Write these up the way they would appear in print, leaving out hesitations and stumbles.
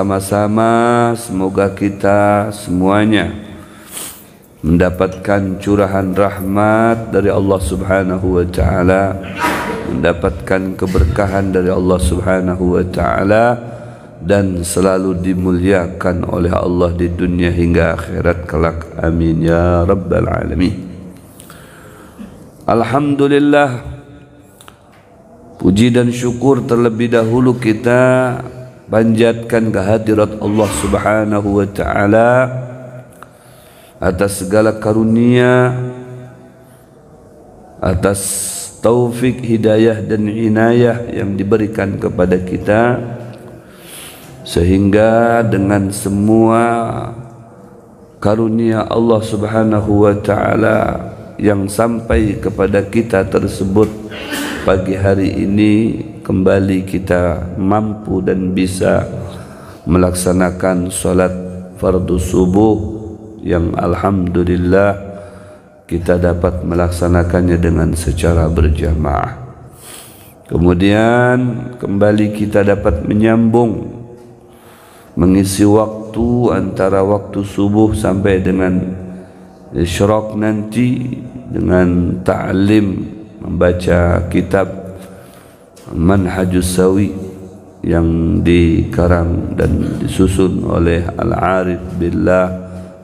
Bersama-sama semoga kita semuanya mendapatkan curahan rahmat dari Allah Subhanahu wa taala, mendapatkan keberkahan dari Allah Subhanahu wa taala, dan selalu dimuliakan oleh Allah di dunia hingga akhirat kelak. Amin ya rabbal alamin. Alhamdulillah, puji dan syukur terlebih dahulu kita panjatkan kehadirat Allah Subhanahu wa taala atas segala karunia, atas taufik, hidayah dan inayah yang diberikan kepada kita, sehingga dengan semua karunia Allah Subhanahu wa taala yang sampai kepada kita tersebut, pagi hari ini kembali kita mampu dan bisa melaksanakan salat fardu subuh yang alhamdulillah kita dapat melaksanakannya dengan secara berjamaah. Kemudian kembali kita dapat menyambung mengisi waktu antara waktu subuh sampai dengan isyraq nanti dengan ta'lim membaca kitab Manhajus Sawi yang dikarang dan disusun oleh Al-Arif Billah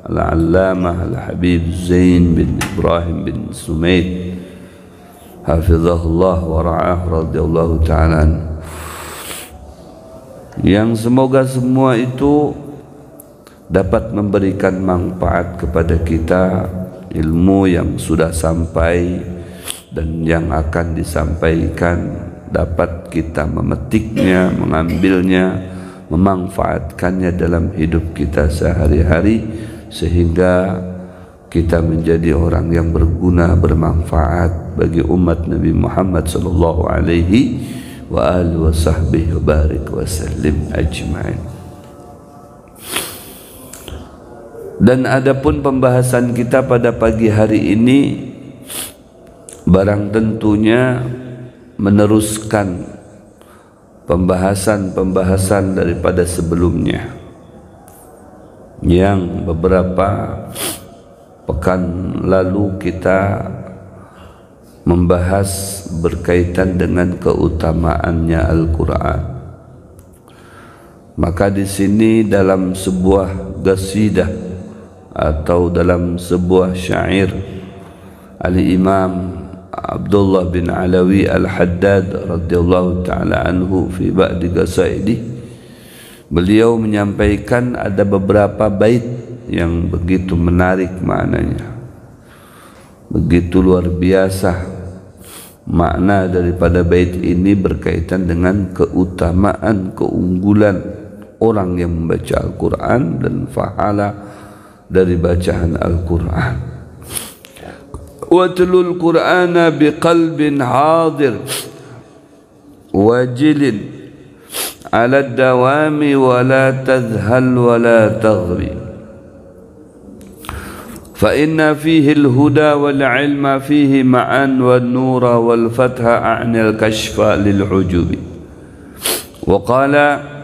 Al-Allamah Al-Habib Zain bin Ibrahim bin Sumaid hafizahullah wa ra'ah radhiyallahu ta'ala, yang semoga semua itu dapat memberikan manfaat kepada kita, ilmu yang sudah sampai dan yang akan disampaikan dapat kita memetiknya, mengambilnya, memanfaatkannya dalam hidup kita sehari-hari, sehingga kita menjadi orang yang berguna, bermanfaat bagi umat Nabi Muhammad sallallahu alaihi wa alihi wa sahbihi wa barik wa sallim ajma'in. Dan adapun pembahasan kita pada pagi hari ini barang tentunya meneruskan pembahasan-pembahasan daripada sebelumnya yang beberapa pekan lalu kita membahas berkaitan dengan keutamaannya Al-Quran. Maka di sini dalam sebuah qasidah atau dalam sebuah syair Al-Imam Abdullah bin Alawi Al-Haddad radhiyallahu ta'ala anhu fi ba'di qasaidih, beliau menyampaikan ada beberapa bait yang begitu menarik maknanya, begitu luar biasa. Makna daripada bait ini berkaitan dengan keutamaan, keunggulan orang yang membaca Al-Quran dan fahala dari bacaan Al-Quran. Watlul Qur'ana biqalbin hadir wajilin ala dawami wa la tadhhal wa la taghri fa inna fihi al-huda wal ilma fihi ma'an wan nura wal fatha a'ni al-kashfa lil ujubi. Wa qala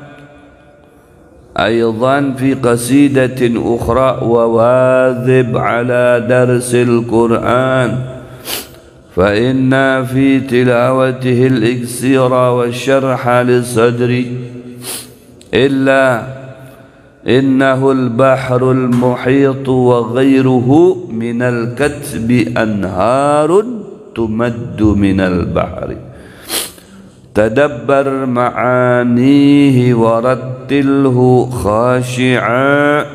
أيضا في قصيدة أخرى وواظب على درس القرآن فإن في تلاوته الإكسير والشرح للصدر إلا إنه البحر المحيط وغيره من الكتب أنهار تمد من البحر تدبر معانيه ورتله خاشعا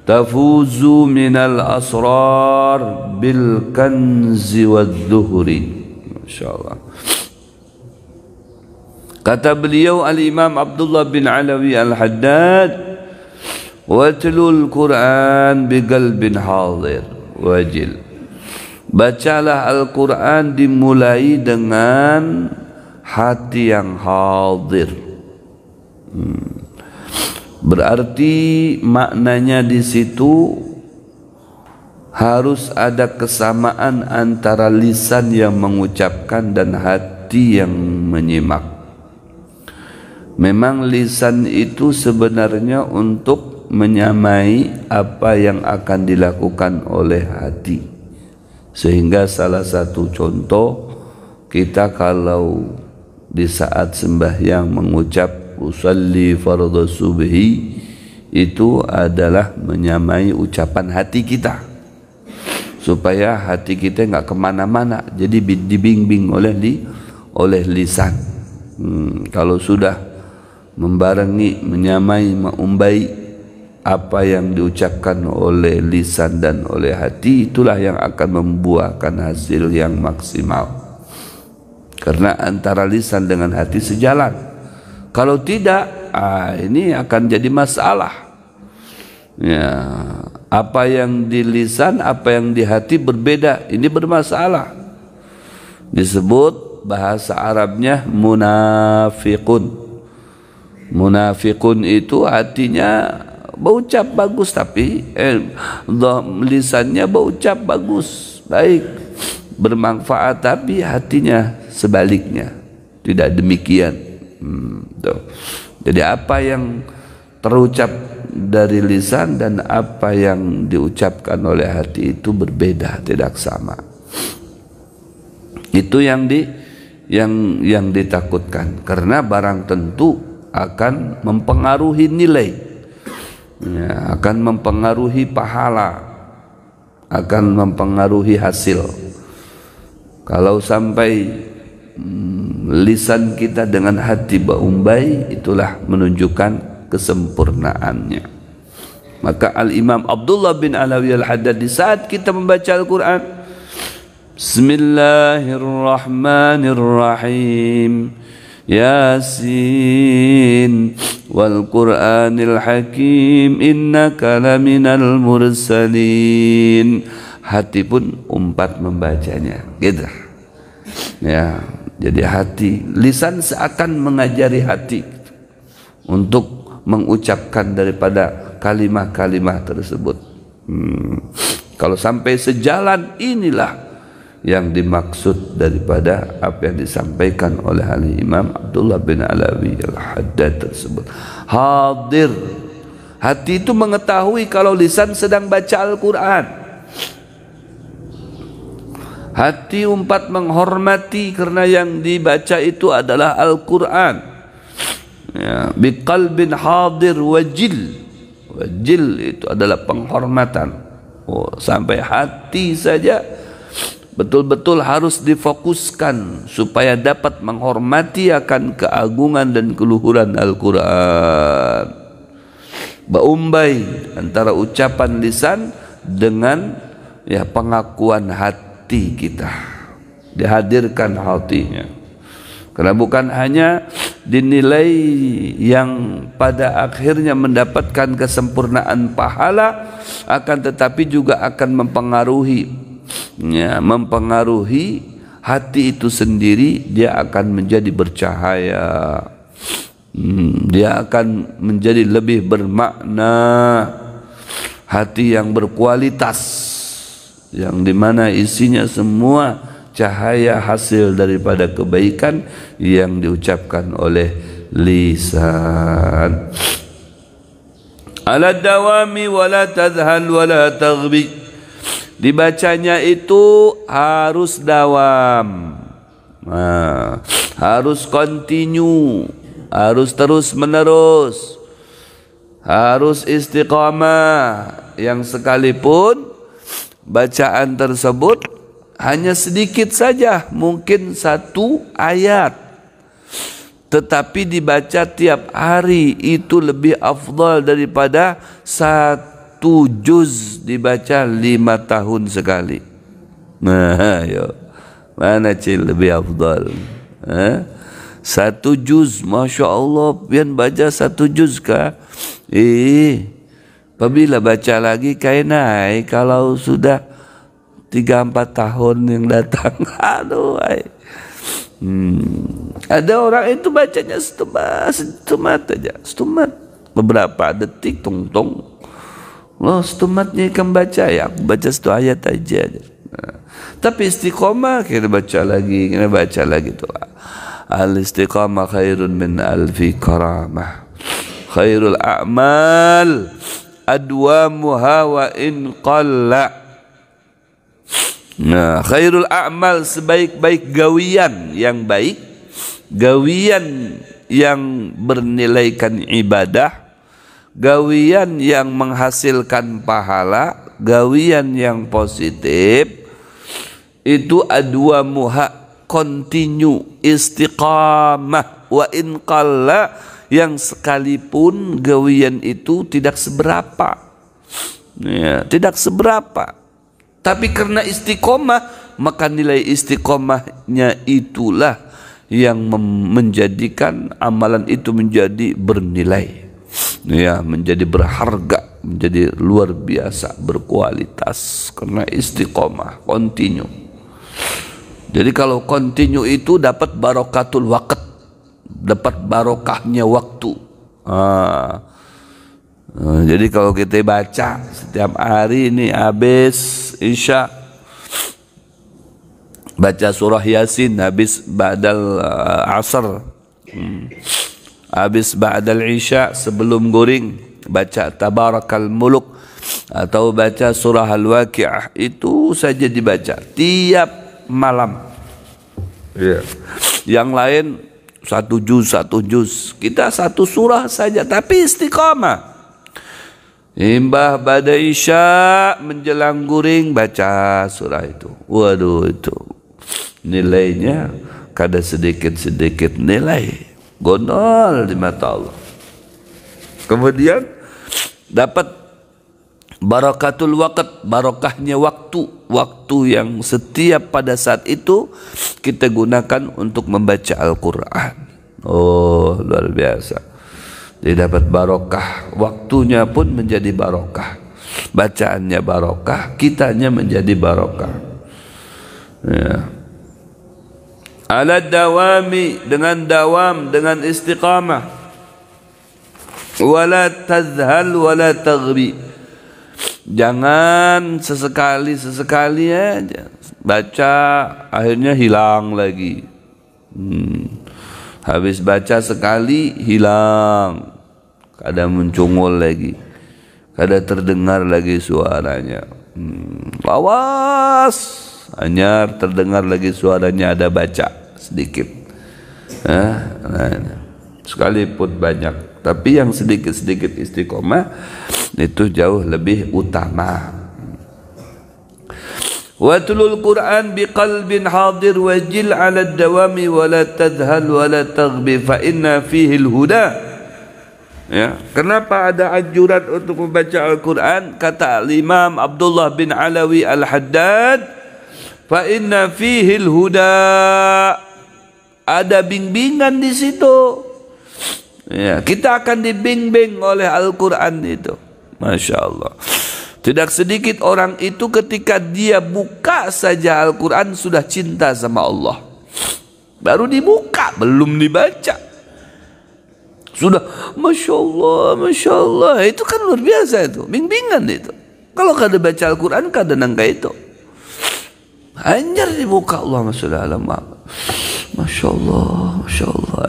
تفوز من الأسرار بالكنز والذهر. Masya Allah. Kata beliau Al-Imam Abdullah bin Alawi Al-Haddad, watlul Quran biqalbin hadir wajil. Bacalah Al-Quran dimulai dengan hati yang hadir. Berarti maknanya di situ harus ada kesamaan antara lisan yang mengucapkan dan hati yang menyimak. Memang lisan itu sebenarnya untuk menyamai apa yang akan dilakukan oleh hati. Sehingga salah satu contoh, kita kalau di saat sembahyang mengucap usalli fardhu subhi, itu adalah menyamai ucapan hati kita, supaya hati kita nggak kemana-mana, jadi dibimbing oleh lisan. Kalau sudah membarengi, menyamai, mengumbai apa yang diucapkan oleh lisan dan oleh hati, itulah yang akan membuahkan hasil yang maksimal. Karena antara lisan dengan hati sejalan. Kalau tidak, ini akan jadi masalah. Ya, apa yang di lisan, apa yang di hati berbeda, ini bermasalah. Disebut bahasa Arabnya munafiqun. Munafiqun itu hatinya berucap bagus, tapi lisannya berucap bagus, baik, bermanfaat, tapi hatinya sebaliknya tidak demikian. Jadi apa yang terucap dari lisan dan apa yang diucapkan oleh hati itu berbeda, tidak sama. Itu yang ditakutkan, karena barang tentu akan mempengaruhi nilai, ya, akan mempengaruhi pahala, akan mempengaruhi hasil. Kalau sampai lisan kita dengan hati berumbai, itulah menunjukkan kesempurnaannya. Maka Al-Imam Abdullah bin Alawi Al-Haddad, di saat kita membaca Al-Quran, Bismillahirrahmanirrahim, Yasin wal Qur'anil Hakim innaka laminal mursalin. Hati pun umpat membacanya, gitu. Ya, jadi hati, lisan seakan mengajari hati untuk mengucapkan daripada kalimah-kalimah tersebut. Kalau sampai sejalan, inilah yang dimaksud daripada apa yang disampaikan oleh Al-Imam Abdullah bin Alawi Al-Haddad tersebut. Hadir, hati itu mengetahui kalau lisan sedang baca Al-Quran. Hati umpat menghormati karena yang dibaca itu adalah Al-Quran. Ya, biqalbin hadir wajil. Wajil itu adalah penghormatan. Sampai hati saja betul-betul harus difokuskan supaya dapat menghormati akan keagungan dan keluhuran Al-Quran. Berumbai antara ucapan lisan dengan pengakuan hati kita, dihadirkan hatinya. Karena bukan hanya dinilai yang pada akhirnya mendapatkan kesempurnaan pahala, akan tetapi juga akan mempengaruhi hati itu sendiri. Dia akan menjadi bercahaya, dia akan menjadi lebih bermakna, hati yang berkualitas, yang dimana isinya semua cahaya hasil daripada kebaikan yang diucapkan oleh lisan. Ala dawami wala tadhal wala taghbi, dibacanya itu harus dawam, harus continue, harus terus menerus, harus istiqamah. Yang sekalipun bacaan tersebut hanya sedikit saja, mungkin 1 ayat, tetapi dibaca tiap hari, itu lebih afdal daripada 1 juz dibaca 5 tahun sekali. Nah, yo, mana lebih afdal? 1 juz, Masya Allah, pian baca 1 juz kah? Apabila baca lagi kainai kalau sudah 3-4 tahun yang datang. Aduh, ada orang itu bacanya setumat aja, setumat beberapa detik, tong. Loh, setumatnya ikan baca, ya aku baca 1 ayat aja. Tapi istiqomah, kita baca lagi tuh. Al-istiqamah khairun min alfi karamah. Khairul a'mal adwamuha wa in qalla. Nah, khairul a'mal, sebaik-baik gawian yang baik, gawian yang bernilaikan ibadah, gawian yang menghasilkan pahala, gawian yang positif, itu adwamuha, continue, istiqamah, wa in qalla, yang sekalipun gawian itu tidak seberapa, ya, tidak seberapa, tapi karena istiqomah, maka nilai istiqomahnya itulah yang menjadikan amalan itu menjadi bernilai, ya, menjadi berharga, menjadi luar biasa, berkualitas, karena istiqomah, continue. Jadi kalau continue itu dapat barokatul waqt, dapat barokahnya waktu. Jadi kalau kita baca setiap hari ini habis Isya, baca surah Yasin, habis ba'dal asar, habis ba'dal Isya sebelum guring baca Tabarakal Muluk atau baca surah Al-Waqi'ah, itu saja dibaca tiap malam. Yeah. Yang lain satu juz, kita satu surah saja, tapi istiqamah. Imbah pada Isya menjelang guring baca surah itu. Waduh, itu nilainya kada sedikit-sedikit nilai, gondol di mata Allah. Kemudian dapat barakatul waqt, barokahnya waktu, waktu yang setiap pada saat itu kita gunakan untuk membaca Al-Quran. Oh, luar biasa. Dia dapat barokah, waktunya pun menjadi barokah, bacaannya barokah, kitanya menjadi barokah, ya. Ala dawami, dengan dawam, dengan istiqamah. Wala tazhal wala taghbi, jangan sesekali aja baca akhirnya hilang lagi. Habis baca sekali hilang, kada mencungul lagi, kada terdengar lagi suaranya. Awas, hanya terdengar lagi suaranya, ada baca sedikit. Sekalipun banyak, tapi yang sedikit-sedikit istiqomah itu jauh lebih utama. Watlul Quran biqalbin hadir wajil ala dawami wala tadhal wala taghbi fa inna fihi al-huda. Ya, kenapa ada anjuran untuk membaca Al-Quran? Kata Imam Abdullah bin Alawi Al-Haddad, fa inna fihi al-huda, ada bimbingan di situ. Ya, kita akan dibimbing oleh Al-Quran itu. Masya Allah. Tidak sedikit orang itu ketika dia buka saja Al-Quran sudah cinta sama Allah. Baru dibuka, belum dibaca, sudah Masya Allah, Masya Allah. Itu kan luar biasa itu, bimbingan itu. Kalau kada baca Al-Quran kada nangka itu. Hanya dibuka Allah Masya Allah, Masya Allah, Masya Allah.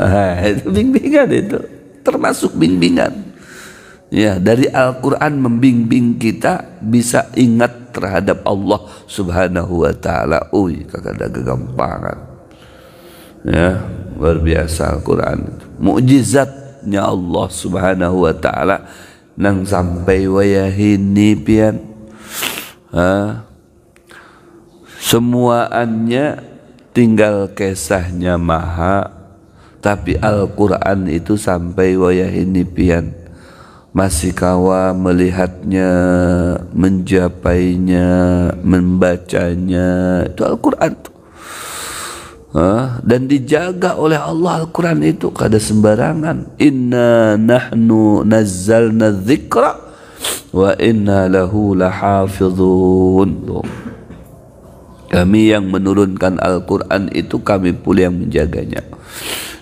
Itu bimbingan itu, termasuk bimbingan. Ya, dari Al-Quran membimbing kita bisa ingat terhadap Allah Subhanahu wa ta'ala. Kakak ada kegampangan. Ya, luar biasa Al-Quran itu. Mukjizatnya Allah Subhanahu wa ta'ala nang sampai wayahini pian. Semuanya tinggal kisahnya maha, tapi Al-Quran itu sampai wayahini pian. Masih kawa melihatnya, menjapainya, membacanya. Itu Al-Quran. Dan dijaga oleh Allah Al-Quran itu kada sembarangan. Inna nahnu nazzalna dzikra wa inna lahu lahafizun. Kami yang menurunkan Al-Quran itu, kami pula yang menjaganya.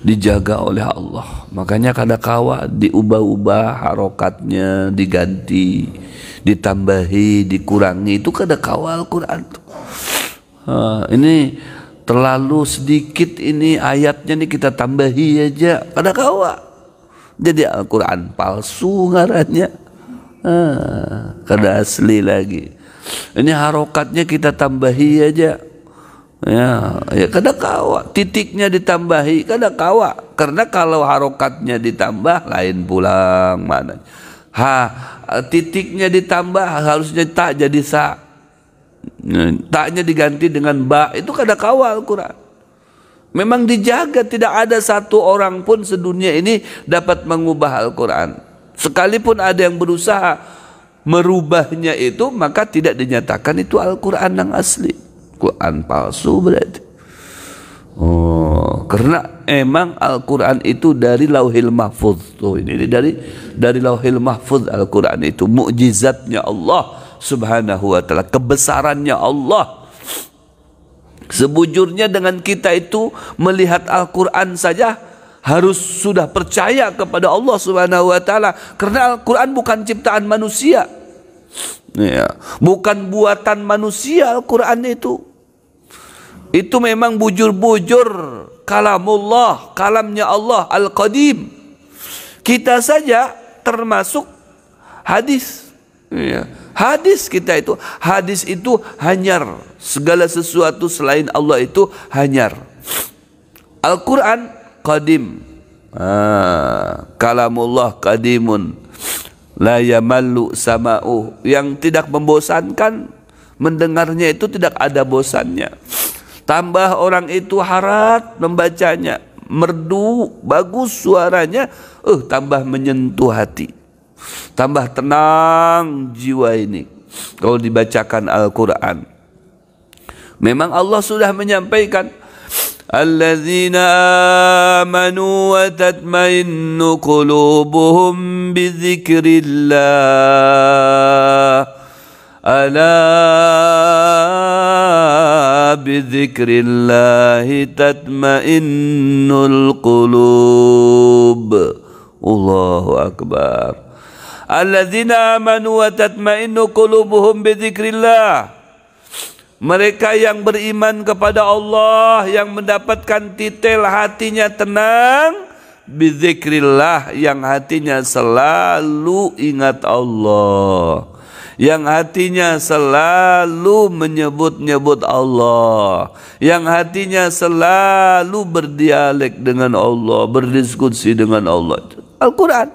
Dijaga oleh Allah. Makanya kada kawa diubah-ubah harokatnya, diganti, ditambahi, dikurangi. Itu kada kawa Al-Quran. Ini terlalu sedikit ini ayatnya nih kita tambahi aja, kada kawa. Jadi Al-Quran palsu ngarannya, kada asli lagi. Ini harokatnya kita tambahi aja, ya kada kawa. Titiknya ditambahi kada kawa, karena kalau harokatnya ditambah lain pulang mana. Titiknya ditambah harusnya tak jadi sa, taknya diganti dengan ba, itu kada kawa Al-Quran. Memang dijaga, tidak ada satu orang pun sedunia ini dapat mengubah Al-Quran. Sekalipun ada yang berusaha merubahnya itu, maka tidak dinyatakan itu Al-Quran yang asli. Quran palsu berarti. Karena emang Al-Quran itu dari Lauhil Mahfuz. Tuh, ini dari Lauhil Mahfuz Al-Quran itu. Mukjizatnya Allah Subhanahu wa ta'ala, kebesarannya Allah. Sebujurnya dengan kita itu melihat Al-Quran saja harus sudah percaya kepada Allah Subhanahu wa ta'ala, karena Al-Quran bukan ciptaan manusia, ya, bukan buatan manusia. Al-Quran itu memang bujur-bujur kalamullah, kalamnya Allah Al-Qadim. Kita saja termasuk hadis, ya. Hadis kita itu, hadis itu hanyar. Segala sesuatu selain Allah itu hanyar. Al-Quran qadim, kalamullah qadimun, la yamallu sama'u, yang tidak membosankan, mendengarnya itu tidak ada bosannya. Tambah orang itu harat membacanya, merdu, bagus suaranya, tambah menyentuh hati, tambah tenang jiwa ini kalau dibacakan Al-Quran. Memang Allah sudah menyampaikan, alladzina amanu wa tatmainnu qulubuhum bidzikrillah, ala bidzikrillahi tatmainnul qulub. Allahu akbar. Alladzina amanu wa tatmainnu qulubuhum bidzikrillah. Mereka yang beriman kepada Allah, yang mendapatkan titel hatinya tenang, bidzikrillah, yang hatinya selalu ingat Allah, yang hatinya selalu menyebut-nyebut Allah, yang hatinya selalu berdialek dengan Allah, berdiskusi dengan Allah. Al-Quran.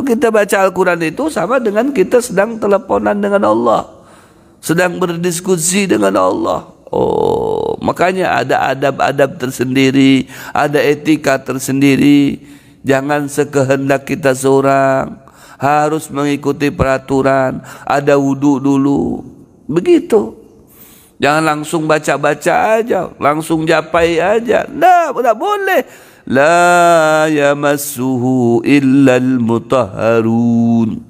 Kita baca Al-Quran itu sama dengan kita sedang teleponan dengan Allah, sedang berdiskusi dengan Allah. Makanya ada adab-adab tersendiri, ada etika tersendiri. Jangan sekehendak kita seorang, harus mengikuti peraturan. Ada wudhu dulu, begitu. Jangan langsung baca-baca aja, langsung japai aja. Tidak boleh. La yamassuhu illal mutahharun.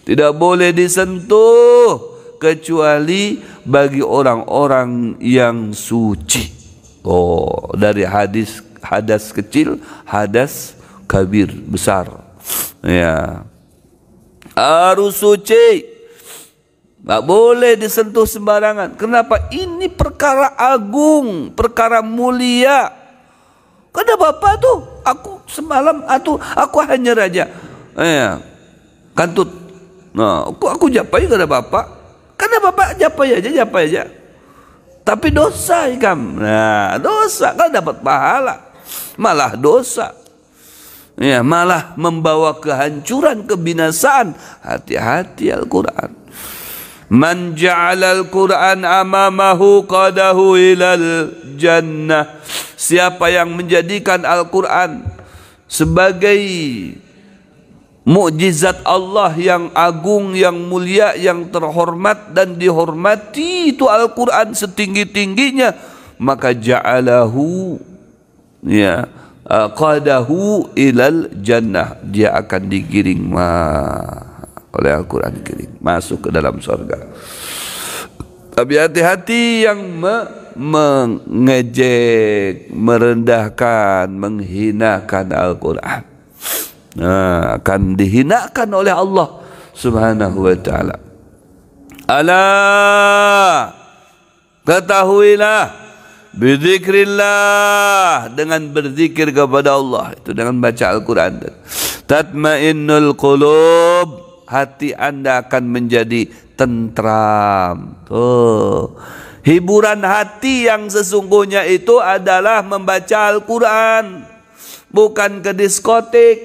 Tidak boleh disentuh kecuali bagi orang-orang yang suci. Dari hadas kecil, hadas kabir, besar. Ya, harus suci, tak boleh disentuh sembarangan. Kenapa? Ini perkara agung, perkara mulia. Kata bapak tuh, aku semalam aku hanya raja, kantut. Nah, aku japai kata bapak. Kata bapak japai aja. Tapi dosa ikam. Nah, dosa kan dapat pahala, malah dosa. Ya, malah membawa kehancuran, kebinasaan. Hati-hati Al-Quran. Man ja'alal Quran amamahu qadahu ilal jannah. Siapa yang menjadikan Al-Quran sebagai mukjizat Allah yang agung, yang mulia, yang terhormat dan dihormati, itu Al-Quran setinggi-tingginya, maka ja'alahu, ya, qadahu ilal jannah, dia akan digiring oleh Al-Quran, digiring masuk ke dalam surga. Tapi hati-hati yang mengejek, merendahkan, menghinakan Al-Quran, akan dihinakan oleh Allah Subhanahu wa ta'ala. Ala, ketahuilah, Bidzikrillah, dengan berzikir kepada Allah, itu dengan baca Al-Quran. Tatmainnul qulub, hati Anda akan menjadi tentram. Tuh. Hiburan hati yang sesungguhnya itu adalah membaca Al-Quran, bukan ke diskotik.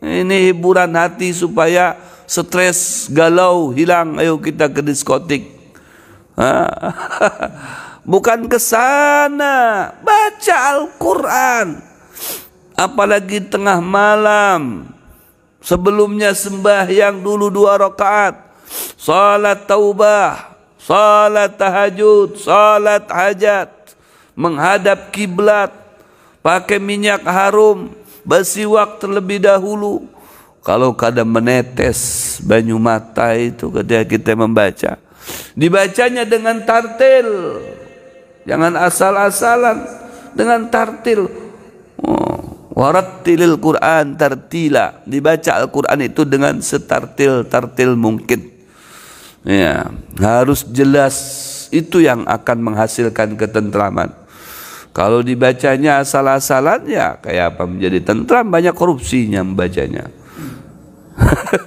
Ini hiburan hati supaya stres, galau, hilang. Ayo kita ke diskotik. Bukan ke sana. Baca Al-Quran. Apalagi tengah malam. Sebelumnya sembahyang dulu 2 rakaat. Salat taubah, salat tahajud, salat hajat, menghadap kiblat, pakai minyak harum, bersiwak terlebih dahulu. Kalau kadang menetes banyu mata itu ketika kita membaca, dibacanya dengan tartil, jangan asal-asalan, dengan tartil. Warattilil Quran tartila, dibaca Al-Quran itu dengan setartil-tartil mungkin. Ya, harus jelas, itu yang akan menghasilkan ketentraman. Kalau dibacanya asal-asalan, ya kayak apa menjadi tentram? Banyak korupsinya membacanya.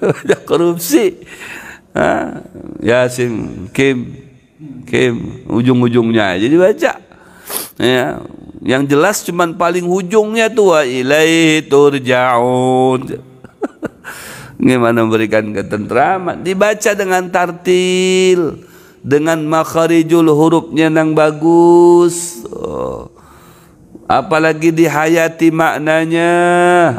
Banyak korupsi. Yasin, Kim, ujung-ujungnya aja dibaca. Ya, yang jelas cuman paling ujungnya tuh wa ilaihi turja'un. Gimana memberikan ketentraman? Dibaca dengan tartil, dengan makharijul hurufnya yang bagus. Apalagi dihayati maknanya.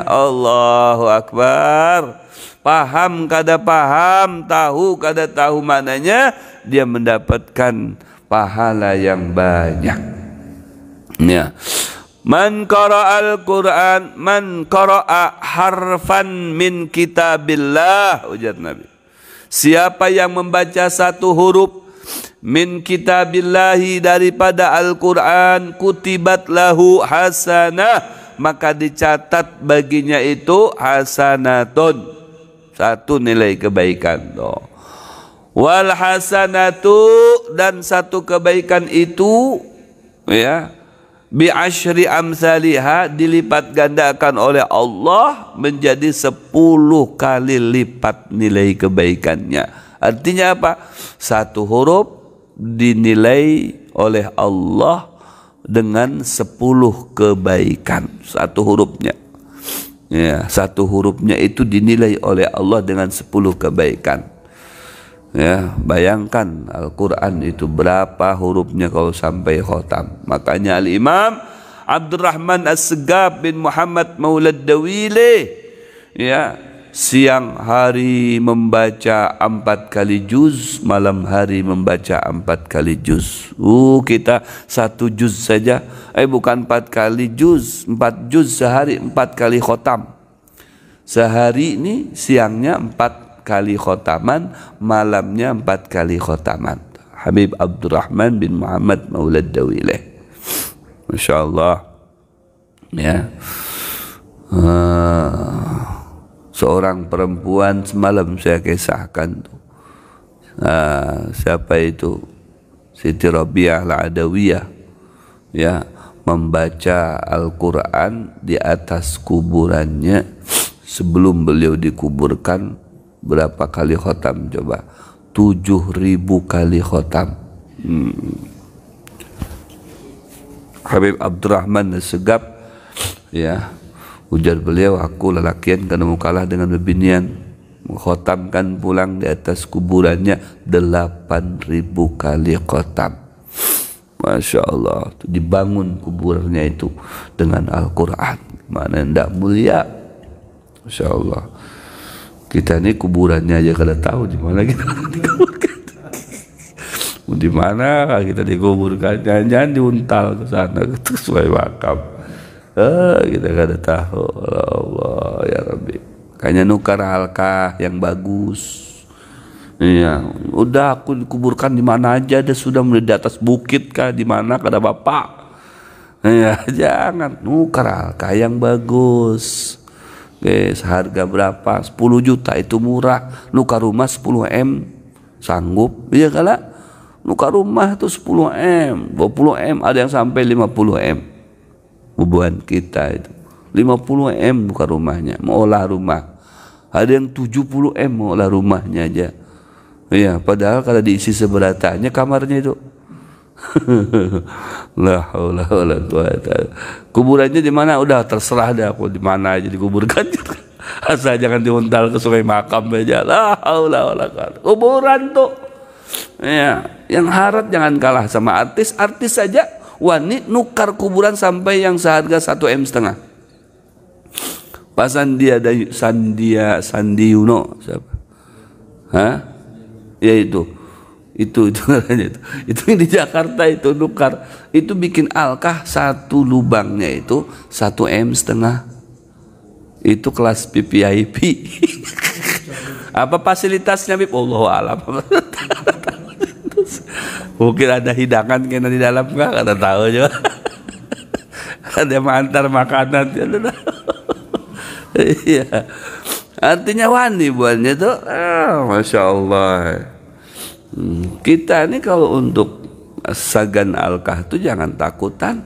Allahu Akbar. Paham kada paham, tahu kada tahu maknanya, dia mendapatkan pahala yang banyak. Ya. Man qara'al Qur'an, man qara'a harfan min kitabillah, ujar Nabi. Siapa yang membaca satu huruf min kitabillahi, daripada Al-Quran, kutibat lahu hasanah, maka dicatat baginya itu hasanatun, satu nilai kebaikan. Wal hasanatu, dan satu kebaikan itu, ya, bi asyri amsalihha, dilipat gandakan oleh Allah menjadi 10 kali lipat nilai kebaikannya. Artinya apa? Satu huruf dinilai oleh Allah dengan 10 kebaikan. Satu hurufnya. Ya, satu hurufnya itu dinilai oleh Allah dengan 10 kebaikan. Ya, bayangkan Al-Quran itu berapa hurufnya kalau sampai khotam. Makanya Al-Imam Abdurrahman As-Segaf bin Muhammad Maulad Dawile, ya, siang hari membaca 4 kali juz, malam hari membaca 4 kali juz. Kita 1 juz saja, bukan 4 kali juz, 4 juz sehari, 4 kali khotam. Sehari ini siangnya 4 kali khotaman, malamnya 4 kali khotaman. Habib Abdurrahman bin Muhammad Maulad Dawileh, Masya Allah. Ya, seorang perempuan semalam saya kisahkan tuh. Siapa itu? Siti Rabi'ah Al-Adawiyah, ya, membaca Al-Quran di atas kuburannya sebelum beliau dikuburkan. Berapa kali khotam coba? 7.000 kali khotam. Habib Abdurrahman As-Segaf, ya, ujar beliau, aku lelakian karena kalah dengan bebinian, mengkhotamkan pulang di atas kuburannya 8.000 kali khotam. Masya Allah, dibangun kuburannya itu dengan Al-Quran. Mana tidak mulia? Masya Allah. Kita ini kuburannya aja kada tahu di mana kita dikuburkan. Di mana kita dikuburkan? Jangan diuntal ke sana sesuai makam. Kita kada tahu. Allah ya Rabbi. Makanya nukar halkah yang bagus. Iya, udah aku dikuburkan di mana aja, dia sudah di atas bukit kah, di mana kada bapak. Iya, jangan nukar halkah yang bagus. Seharga berapa? 10 juta itu murah. Nukar rumah 10 M sanggup. Iya kala nukar rumah tuh 10 M, 20 M, ada yang sampai 50 M. Beban kita itu 50 M nukar rumahnya, mau olah rumah. Ada yang 70 M mau olah rumahnya aja. Iya, padahal kalau diisi seberatannya kamarnya itu. La haula wala quwata. Kuburannya di mana? Udah terserah deh aku di mana aja dikuburkan. Asal jangan diuntal ke sungai makam aja. La haula wala quwata. Kuburan tuh. Ya, yang harat jangan kalah sama artis. Artis saja wani nukar kuburan sampai yang seharga 1,5 M. Pak Sandi Uno siapa? Hah? Ya itu yang di Jakarta itu nukar, itu bikin alkah satu lubangnya itu 1,5 M. Itu kelas VIP. Apa fasilitasnya Bib? Allahu alam. Mungkin ada hidangan kena di dalam nggak? Kada tahu juga. Ada mengantar makanan. Iya. Artinya wani buatnya tuh. Masya Allah. Kita ini kalau untuk sagan alkah itu jangan takutan,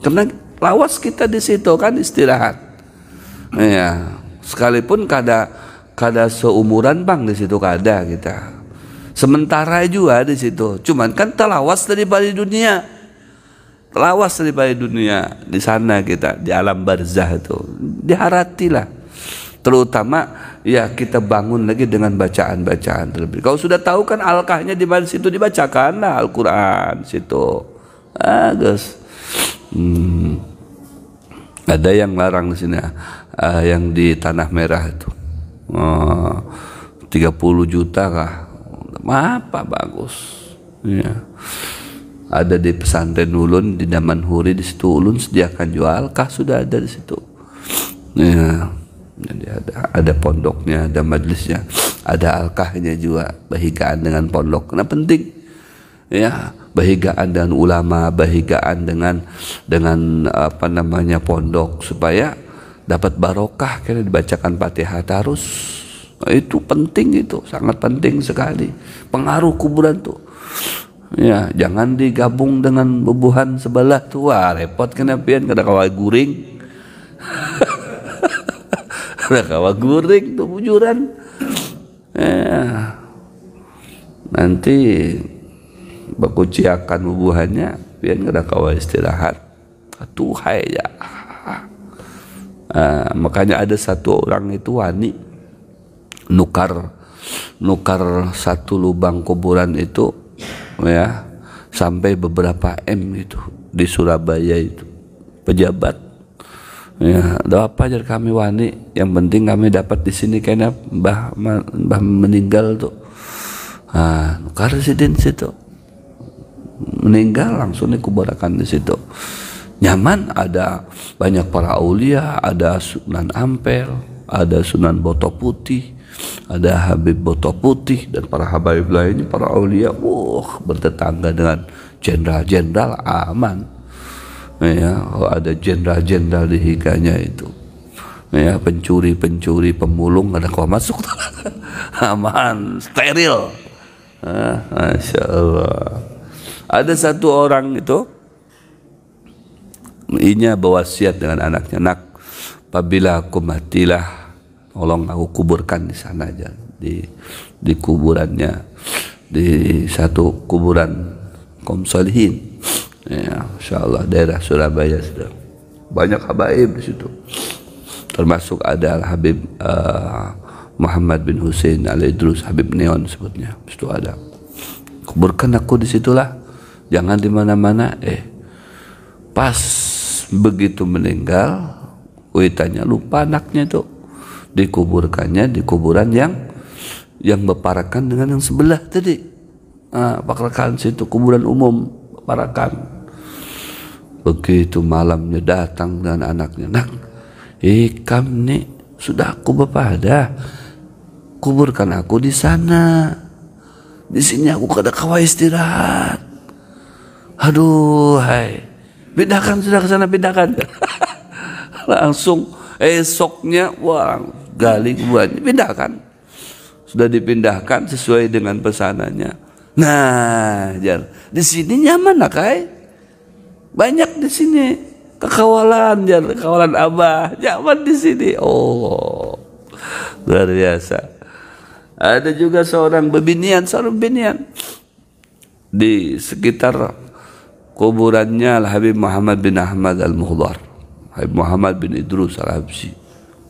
karena lawas kita di situ kan istirahat. Ya, sekalipun kada seumuran bang di situ kada kita. Sementara juga di situ. Cuman kan telawas daripada dunia. Telawas daripada dunia di sana kita di alam barzah itu. Diharatilah. Terutama ya kita bangun lagi dengan bacaan-bacaan terlebih. Kalau sudah tahu kan alkahnya di mana situ dibacakanlah Al-Qur'an situ. Guys. Ada yang larang di sini yang di Tanah Merah itu. 30 juta kah? Apa bagus. Ya. Ada di pesantren Ulun di Damanhuri di situ Ulun sediakan jual alkah sudah ada di situ. Ya. Jadi ada pondoknya, ada majlisnya, ada alkahnya juga, bahigaan dengan pondok. Nah penting ya, bahigaan dengan ulama, bahigaan dengan apa namanya pondok supaya dapat barokah karena dibacakan Fatihah terus. Nah, itu penting, itu sangat penting sekali. Pengaruh kuburan tuh. Ya, jangan digabung dengan bebuhan sebelah tuh. Wah, repot kena pian kada kawai guring. Kada kawai guring tuh bujuran. Ya. Nanti bakuciakan bebuhannya pian kada kawai istirahat. Tuhai ya. Makanya ada satu orang itu wani nukar satu lubang kuburan itu ya sampai beberapa M itu di Surabaya itu pejabat ya. Ada apa aja kami wani, yang penting kami dapat di sini karena mbah meninggal tuh. Nukar residen situ meninggal langsung dikuburkan di situ. Nyaman, ada banyak para aulia, ada Sunan Ampel, ada Sunan Boto Putih, ada Habib Boto Putih dan para habaib lainnya, para aulia, bertetangga dengan jenderal-jenderal aman. Ya, ada jenderal-jenderal di higanya itu. Ya, pencuri-pencuri, pemulung ada kau masuk aman, steril. Masya Allah. Ada satu orang itu, inya berwasiat dengan anaknya, nak, apabila aku matilah, tolong aku kuburkan di sana aja, di kuburannya, di satu kuburan kaum salihin. Ya, insyaallah daerah Surabaya sudah banyak habaib di situ. Termasuk ada Habib Muhammad bin Hussein Al-Idrus, Habib Neon sebutnya. Situ ada. Kuburkan aku di situlah. Jangan di mana-mana. Pas begitu meninggal, uitanya lupa anaknya itu. Dikuburkannya di kuburan yang berparakan dengan yang sebelah tadi. Parakan situ kuburan umum parakan. Begitu malamnya datang dengan anaknya, nak, kamu nih sudah aku bepada, kuburkan aku di sana. Di sini aku kada kawa istirahat. Aduh, hai, pindahkan sudah ke sana, pindahkan. Langsung esoknya, wah, gali kuburannya, pindahkan. Sudah dipindahkan sesuai dengan pesanannya. Nah, jar, di sini nyaman lah kai. Banyak di sini kekawalan, jar, kawalan abah, nyaman di sini. Oh, luar biasa. Ada juga seorang bebinian di sekitar kuburannya Habib Muhammad bin Ahmad Al-Muhdar, Habib Muhammad bin Idrus Al-Habsyi,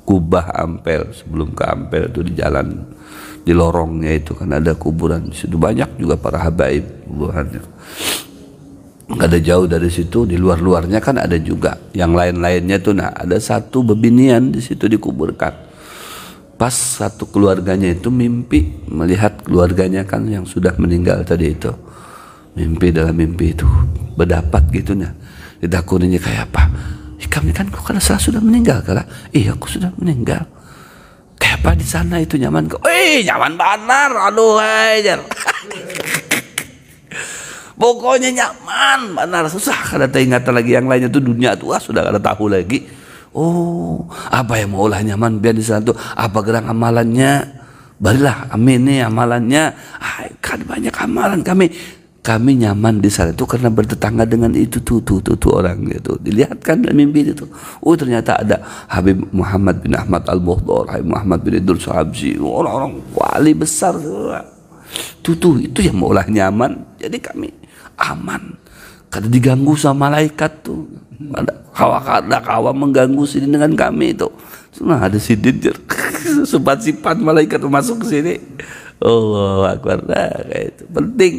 Kubah Ampel. Sebelum ke Ampel itu di jalan, di lorongnya itu kan ada kuburan. Di situ banyak juga para habaib kuburannya. Nggak ada jauh dari situ, di luar-luarnya kan ada juga yang lain-lainnya tuh. Nah, ada satu bebinian di situ dikuburkan. Pas satu keluarganya itu mimpi melihat keluarganya kan yang sudah meninggal tadi itu. Mimpi dalam mimpi itu berdapat gitunya. Ditakurinya kayak apa? Kami kan kok karena saya sudah meninggal kala. Iya, aku sudah meninggal. Kayak apa di sana itu nyaman kok? Nyaman benar. Aduh, ajar. Pokoknya nyaman benar, susah kada ingatan lagi yang lainnya tuh dunia tuh sudah kada tahu lagi. Oh, apa yang mau lah nyaman biar di sana tuh apa gerak amalannya? Barilah amin nih amalannya. Kan banyak amalan kami nyaman di sana itu karena bertetangga dengan itu tuh orang gitu. Dilihat kan dalam mimpi itu. Oh, ternyata ada Habib Muhammad bin Ahmad Al-Muhdar, Habib Muhammad bin Idrus Al-Habsyi, orang-orang wali besar tuh itu yang maulah nyaman. Jadi kami aman, kada diganggu sama malaikat tuh. Ada kawa mengganggu sini dengan kami itu. Nah, ada sidin sifat malaikat masuk ke sini. Allahu Akbar. Nah, kayak itu penting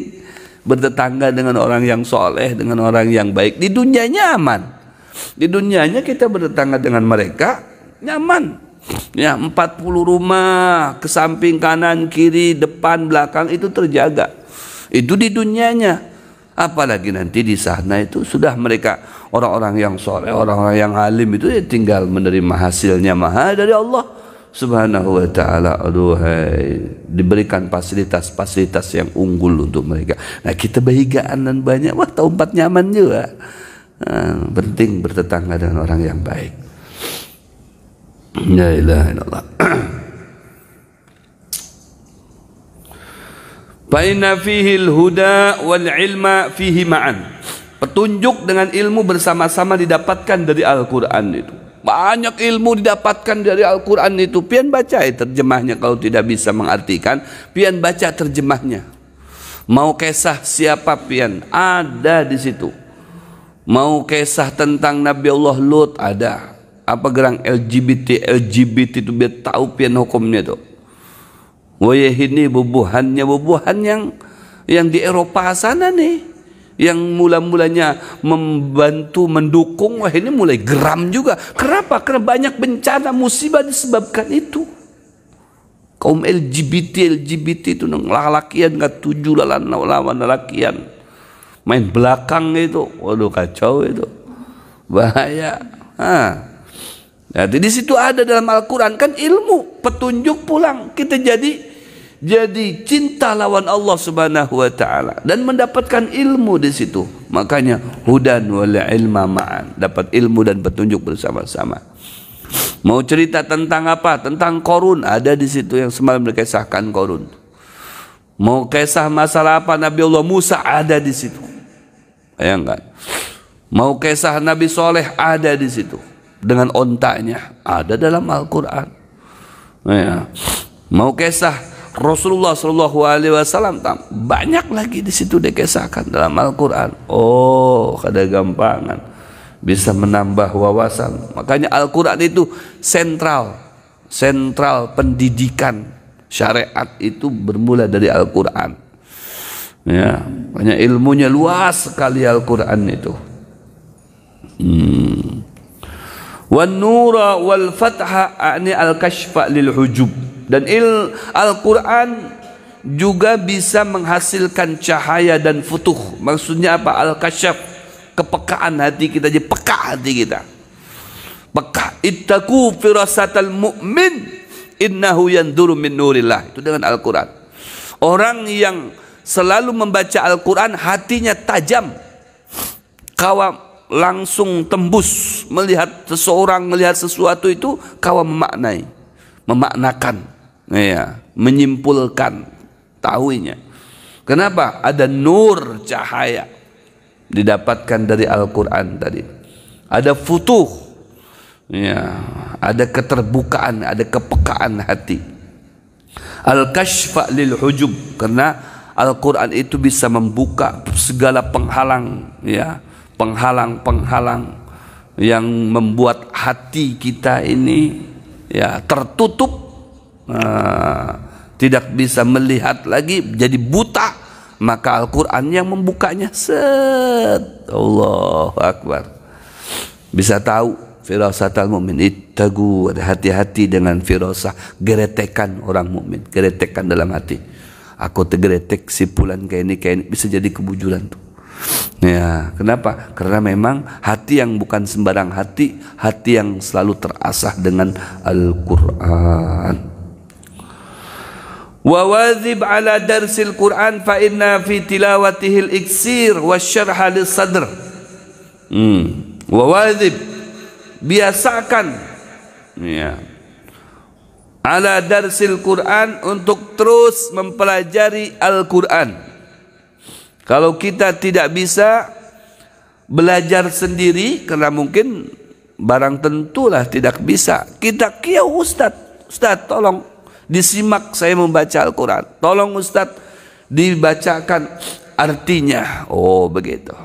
bertetangga dengan orang yang soleh, dengan orang yang baik. Di dunianya aman, di dunianya kita bertetangga dengan mereka nyaman. Ya, 40 rumah ke samping kanan kiri depan belakang itu terjaga. Itu di dunianya. Apalagi nanti di sana itu sudah mereka orang-orang yang soleh, orang-orang yang alim itu ya tinggal menerima hasilnya maha dari Allah Subhanahu wa ta'ala. Diberikan fasilitas-fasilitas yang unggul untuk mereka. Nah, kita bahigaan dan banyak, wah tempat nyaman juga. Penting bertetangga dengan orang yang baik. La ilaha illallah. Fa inna fihi al-huda wal ilma fihi ma'an. Petunjuk dengan ilmu bersama-sama didapatkan dari Al-Quran itu. Banyak ilmu didapatkan dari Al-Quran itu. Pian baca terjemahnya kalau tidak bisa mengartikan. Pian baca terjemahnya. Mau kisah siapa pian ada di situ. Mau kisah tentang Nabi Allah Lut ada. Apa gerang LGBT itu biar tahu pian hukumnya itu. Wah, ini bubuhan yang di Eropa sana nih, yang mula-mulanya membantu mendukung. Wah, ini mulai geram juga. Kenapa? Karena banyak bencana musibah disebabkan itu. Kaum LGBT itu lalakian nggak tuju lawan lalakian, main belakang itu. Waduh, kacau itu, bahaya. Jadi di situ ada dalam Al-Quran kan ilmu, petunjuk pulang. Kita jadi cinta lawan Allah Subhanahu wa ta'ala dan mendapatkan ilmu di situ. Makanya hudan wal ilma ma'an, dapat ilmu dan petunjuk bersama-sama. Mau cerita tentang apa? Tentang Qarun ada di situ yang semalam dikisahkan Qarun. Mau kisah masalah apa? Nabi Allah Musa ada di situ. Bayangkan. Mau kisah Nabi Soleh ada di situ. Dengan ontanya ada dalam Al-Quran. Ya. Mau kisah Rasulullah SAW banyak lagi di situ dikisahkan dalam Al-Quran. Oh, kada gampangan, bisa menambah wawasan. Makanya Al-Quran itu sentral pendidikan syariat itu bermula dari Al-Quran. Ya, banyak ilmunya luas sekali Al-Quran itu. Wan nura wal fatha ani al-kashfa lil hujub. Dan Al-Quran juga bisa menghasilkan cahaya dan futuh. Maksudnya apa? Al-kashaf, kepekaan hati kita, jadi peka hati kita. Peka. Ittaqu firasatal mu'min innahu yanduru min nurillah. Itu dengan Al-Quran. Orang yang selalu membaca Al-Quran hatinya tajam. Kawa langsung tembus melihat seseorang, melihat sesuatu itu kawa memaknakan, ya, menyimpulkan, tahuinya. Kenapa? Ada nur, cahaya didapatkan dari Al-Quran tadi. Ada futuh, ya, ada keterbukaan, ada kepekaan hati. Al-kashfa lil hujub, karena Al-Quran itu bisa membuka segala penghalang, ya, penghalang-penghalang yang membuat hati kita ini, ya, tertutup, tidak bisa melihat lagi, jadi buta. Maka Al-Quran yang membukanya. Set, Allahu Akbar. Bisa tahu firasatal mu'min, ittagu, hati-hati dengan firasah, geretekan orang mukmin, geretekan dalam hati. Aku tergeretek sipulan kayak ini bisa jadi kebujuran tuh. Ya, kenapa? Karena memang hati yang bukan sembarang hati, hati yang selalu terasah dengan Al-Quran. Wa wazib ala darsil Quran fa inna fi tilawatihil iksir wa syarha lis sadr. Wa wazib, biasakan, ya, ala darsil Quran, untuk terus mempelajari Al-Quran. Kalau kita tidak bisa belajar sendiri, karena mungkin barang tentulah tidak bisa, kita kiau Ustaz tolong disimak saya membaca Al-Quran, tolong Ustaz dibacakan artinya. Oh begitu.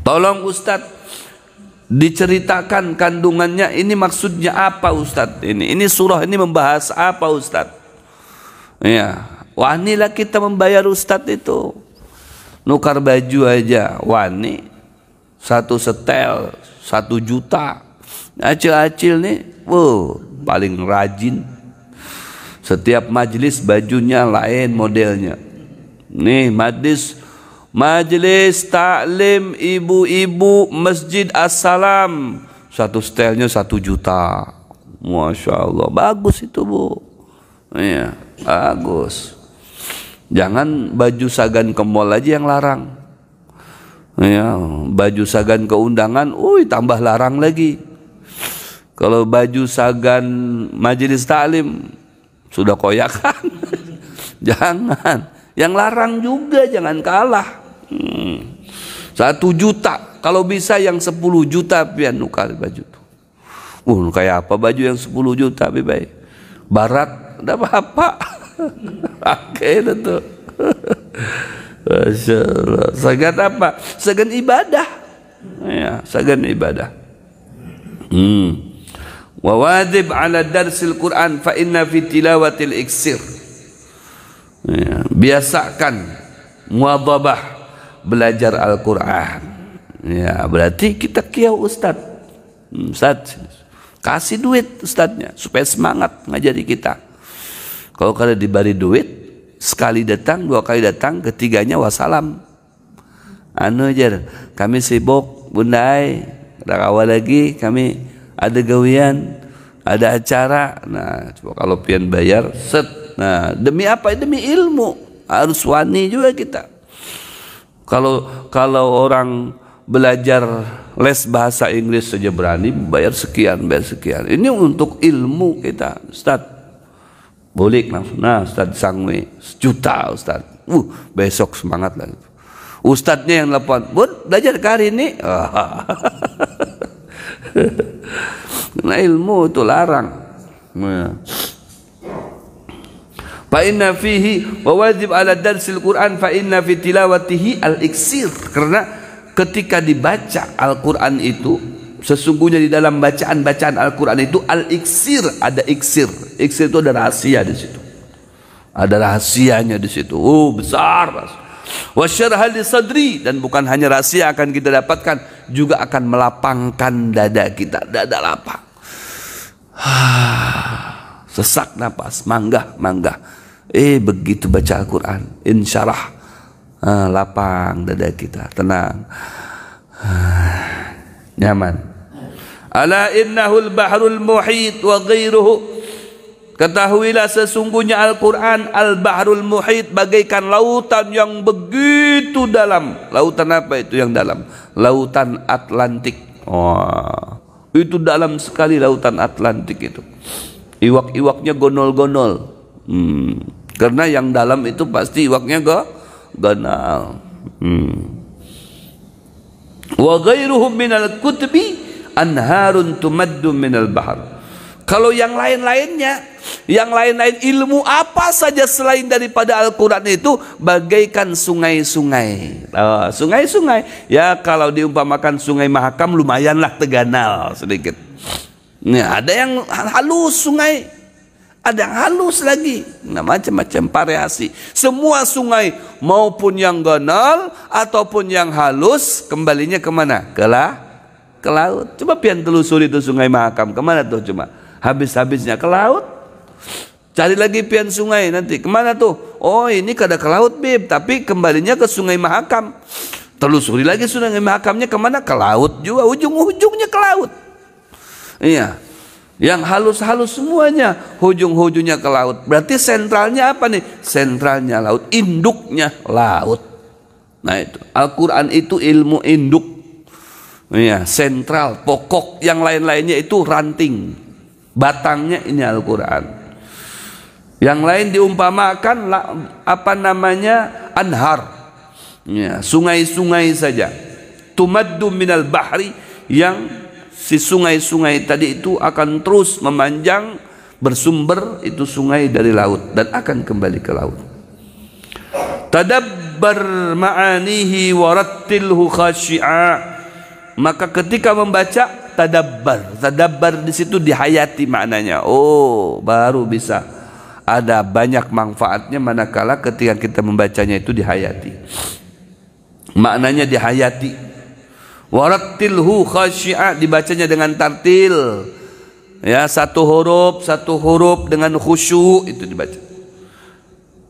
Tolong Ustaz diceritakan kandungannya, ini maksudnya apa Ustaz, ini surah ini membahas apa Ustaz. Ya, wanilah kita membayar Ustaz itu. Nukar baju aja wani, 1 setel 1 juta. Acil-acil nih, paling rajin. Setiap majelis bajunya lain modelnya. Nih majelis taklim ibu-ibu Masjid As-Salam, 1 setelnya 1 juta. Masya Allah, bagus itu Bu. Iya, bagus. Jangan baju sagan ke mall aja yang larang. Ya, baju sagan ke undangan, tambah larang lagi. Kalau baju sagan majelis taklim sudah koyakan. Jangan. Yang larang juga jangan kalah. 1 juta. Kalau bisa yang 10 juta pian nukar baju tuh. Kayak apa baju yang 10 juta baik. Barat enggak apa-apa. Pakai itu. Masya Allah. Sagan apa? Sagan ibadah. Ya, sagan ibadah. Wa wajib ala darsil Quran fa inna fi tilawatil iksir. Ya, biasakan muadhabah belajar Al-Quran. Ya, berarti kita kiau Ustaz. Ustaz, kasih duit Ustaznya supaya semangat ngajari kita. Kalau kada diberi duit, sekali datang, 2 kali datang, ketiganya wassalam. Aja, kami sibuk Bunda Ai, awal lagi kami ada gawian, ada acara. Nah, coba kalau pian bayar, set. Nah, demi apa? Demi ilmu. Harus wani juga kita. Kalau orang belajar les bahasa Inggris saja berani bayar sekian. Ini untuk ilmu kita, Ustaz. Boleh langsung. Nah, Ustaz sangwe 1 juta Ustaz. Besok semangat lagi. Ustaznya yang telepon, "Bun, belajar ke hari ini?" Nah, ilmu itu larang. Fa inna fihi wa wajib ala darsil Quran fa inna fi tilawatihi al-iksir. Karena ketika dibaca Al-Quran itu, sesungguhnya di dalam bacaan Al-Quran itu al-iksir, ada iksir. Iksir itu ada rahasia di situ. Ada rahasianya di situ. Besar. Wa syarha li sadri, dan bukan hanya rahasia akan kita dapatkan, juga akan melapangkan dada kita, dada lapang. Sesak napas, mangga. Begitu baca Al-Quran, insyaallah lapang dada kita, tenang, nyaman. Ala innahul bahrul muhit wa ghairuhu. Ketahuilah sesungguhnya Al-Quran al-bahrul muhit, bagaikan lautan yang begitu dalam. Lautan apa itu yang dalam? Lautan Atlantik. Itu dalam sekali lautan Atlantik itu. Iwak-iwaknya gonol-gonol. Karena yang dalam itu pasti iwaknya ganal. Wa ghairuhum minal kutubi anharun tumaddu minal bahr. Kalau yang lain-lainnya, yang lain-lain ilmu apa saja selain daripada Al-Quran itu bagaikan sungai-sungai. Sungai-sungai. Ya kalau diumpamakan sungai Mahakam lumayanlah teganal sedikit. Nah, ada yang halus sungai, ada yang halus lagi. Nah, macam-macam variasi. Semua sungai maupun yang ganal ataupun yang halus kembalinya kemana? Ke laut. Coba pian telusuri itu sungai Mahakam. Kemana tuh cuma? Habis-habisnya ke laut. Cari lagi pian sungai nanti. Kemana tuh? Oh ini kada ke laut Bib. Tapi kembalinya ke sungai Mahakam. Telusuri lagi sungai Mahakamnya kemana? Ke laut juga. Ujung-ujungnya ke laut. Iya. Yang halus-halus semuanya ujung-ujungnya ke laut. Berarti sentralnya apa nih? Sentralnya laut. Induknya laut. Nah itu. Al-Quran itu ilmu induk. Iya. Sentral, pokok. Yang lain-lainnya itu ranting. Batangnya ini Al-Quran. Yang lain diumpamakan apa namanya? Anhar. Ya, sungai-sungai saja. Tumaddu minal bahri, yang si sungai-sungai tadi itu akan terus memanjang, bersumber itu sungai dari laut dan akan kembali ke laut. Tadabbar ma'anihi warattilhu khashi'a. Maka ketika membaca tadabbar di situ dihayati maknanya. Oh, baru bisa ada banyak manfaatnya manakala ketika kita membacanya itu dihayati. Maknanya dihayati. Warattilhu khasyi'a, dibacanya dengan tartil. Ya, satu huruf dengan khusyuk itu dibaca.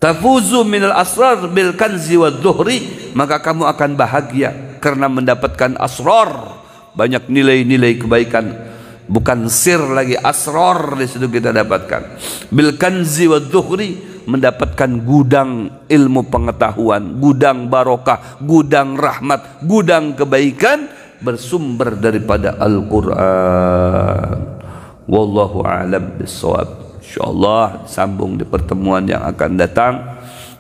Tafuzu minal asrar bil kanzi wadh-dhuhri, maka kamu akan bahagia karena mendapatkan asrar. Banyak nilai-nilai kebaikan, bukan sir lagi, asrar di situ kita dapatkan. Bil kanzi wadh-dhuhri, mendapatkan gudang ilmu pengetahuan, gudang barokah, gudang rahmat, gudang kebaikan bersumber daripada Al-Quran. Wallahu a'lam bissawab. Insyaallah sambung di pertemuan yang akan datang.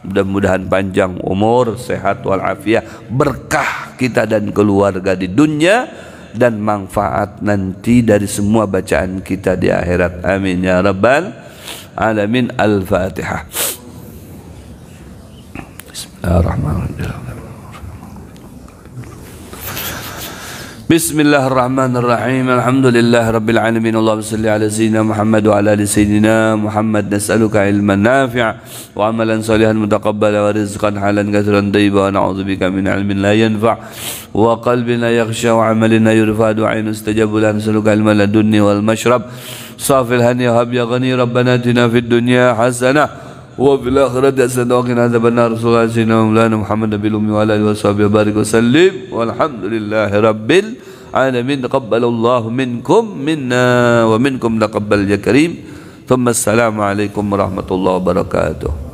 Mudah-mudahan panjang umur, sehat walafiat, berkah kita dan keluarga di dunia, dan manfaat nanti dari semua bacaan kita di akhirat. Amin ya rabbal alamin. Al-Fatihah. Bismillahirrahmanirrahim. Bismillahirrahmanirrahim. Alhamdulillah rabbil alamin. Allahumma salli ala sayyidina Muhammad wa ala ali sayyidina Muhammad. Nas'aluka ilman nafi'a wa amalan salihan mutaqabbala wa rizqan halan katsiran thayyiban wa na'udzubika min ilmin la yanfa' wa qalbin la yakhsha wa amalin la yurfa' wa 'ainun istajabu la. Nas'aluka ilman ladunni wal mashrab safil hani wa hab ya ghani. Rabbana atina fid dunya hasanah wa fil akhirati hasanah wa qina adzabannar. Rasulullah sayyidina Maulana Muhammad nabiyil ummi wa ala alihi washabihi barik wa sallim walhamdulillahi rabbil alamin. Taqabbalallahu minkum minna wa minkum taqabbal ya karim. Thumma assalamu alaikum warahmatullahi wabarakatuh.